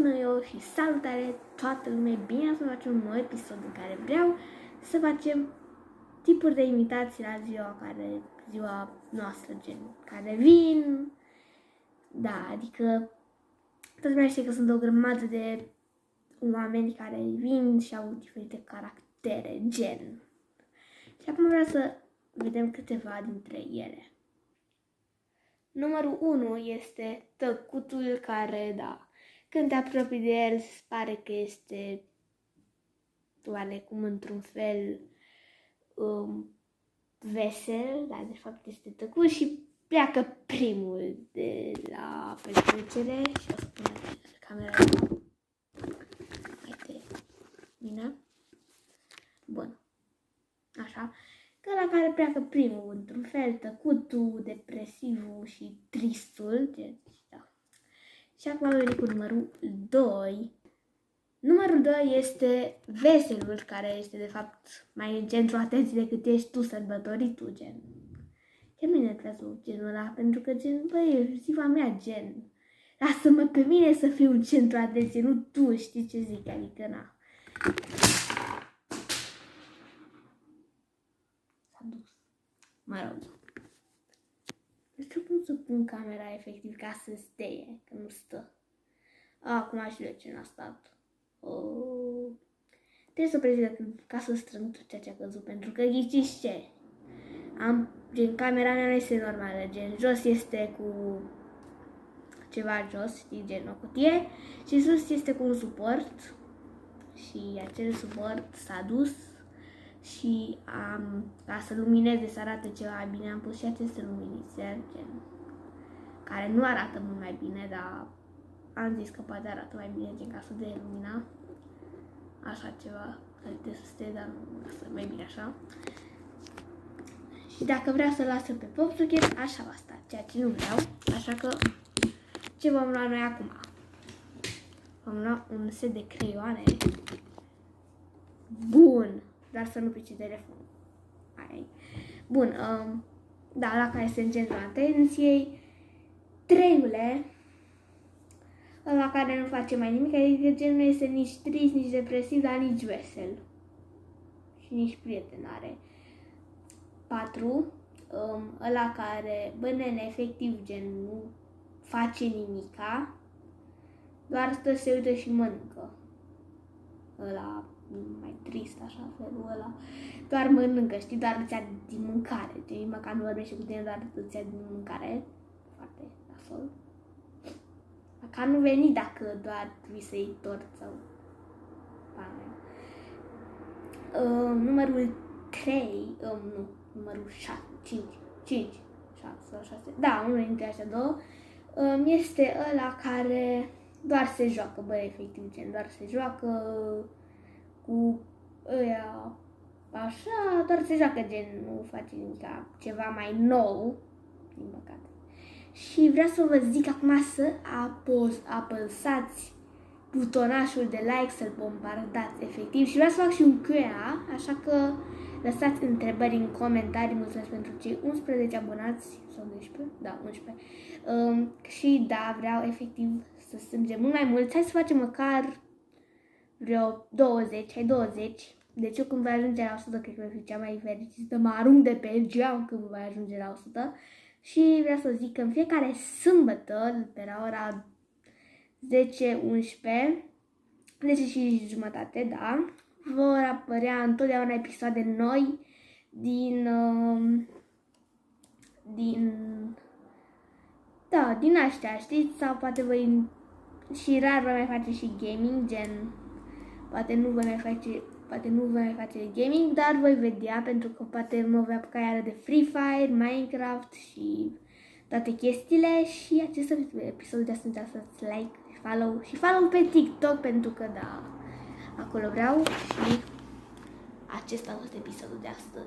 Bună eu și salutare toată lumea, bine ați facem un nou episod în care vreau să facem tipuri de imitații la ziua noastră, gen, care vin, da, adică toată lumea știe că sunt o grămadă de oameni care vin și au diferite caractere, gen. Și acum vreau să vedem câteva dintre ele. Numărul 1 este tăcutul care, da, când te apropii de el, se pare că este oarecum într-un fel vesel, dar de fapt este tăcut și pleacă primul de la petrecere și o să pun camera uite, bine? Bun, așa. Că la care pleacă primul, într-un fel, tăcutul, depresivul și tristul, deci, da. Și acum am venit cu numărul 2. Numărul 2 este veselul, care este de fapt mai în centru atenției decât ești tu sărbătoritul, gen. Chiar mine trebuie genul ăla, pentru că gen, băi, e ziua mea, gen. Lasă-mă pe mine să fiu în centru atenției, nu tu, știi ce zic, adică na. S-a dus. Mă rog. Nu știu cum să pun camera efectiv ca să steie, că nu stă. Acum știu de ce n-a stat. Trebuie să prezint ca să strâng tot ceea ce a căzut, pentru că ghiciți ce? Gen, camera mea nu este normală, gen, jos este cu ceva jos, știi, gen o cutie, și sus este cu un suport și acel suport s-a dus și ca să lumineze, să arate ceva bine, am pus și aceste luminițe, gen, care nu arată mult mai bine, dar am zis că poate arată mai bine, gen, ca să dea lumina, așa ceva, care trebuie să stea, dar nu să mai bine așa. Și dacă vreau să lasă pe popsuchet, așa va sta, ceea ce nu vreau, așa că ce vom lua noi acum? Vom lua un set de creioane. Bun, dar să nu pice telefonul. Bun, da, la care este în centrul atenției. Treiule, la care nu face mai nimic, adică gen nu este nici trist, nici depresiv, dar nici vesel. Și nici prieten are. 4, ăla care, bă, nene, efectiv, gen, nu face nimica, doar stă, se uită și mănâncă. Ăla mai trist, așa, felul ăla. Doar mănâncă, știi, doar îți ia din mâncare. Gen, măcar nu vorbește cu tine, doar îți ia din mâncare. Foarte nasol. Măcar nu veni dacă doar trebuie să iei tort sau pane. Numărul 3, nu, numărul 6, 5, 6, da, unul dintre astea două, este ăla care doar se joacă, bă, efectiv, gen, doar se joacă cu ăia, așa, doar se joacă, gen, nu face nimic, ceva mai nou, din păcate. Și vreau să vă zic acum să apăsați butonașul de like, să-l bombardați efectiv și vreau să fac și un Q&A, așa că lăsați întrebări în comentarii, mulțumesc pentru cei 11 abonați, sau 12, da, 11. Și da, vreau efectiv să strângem mult mai mult, hai să facem măcar vreo 20, hai 20. Deci eu când voi ajunge la 100, cred că voi fi cea mai fericită, mă arunc de pe geam când voi ajunge la 100. Și vreau să zic că în fiecare sâmbătă, pe la ora 10-11, 10 și jumătate, da, vor apărea întotdeauna episoade noi din astea, știți? Sau poate voi, și rar vă mai face și gaming, gen, poate nu vă mai face gaming, dar voi vedea, pentru că poate mă voi apuca iară de Free Fire, Minecraft și toate chestiile. Și acest episod de astăzi, dați like, follow pe TikTok, pentru că da, acolo vreau. Și acesta a fost episodul de astăzi.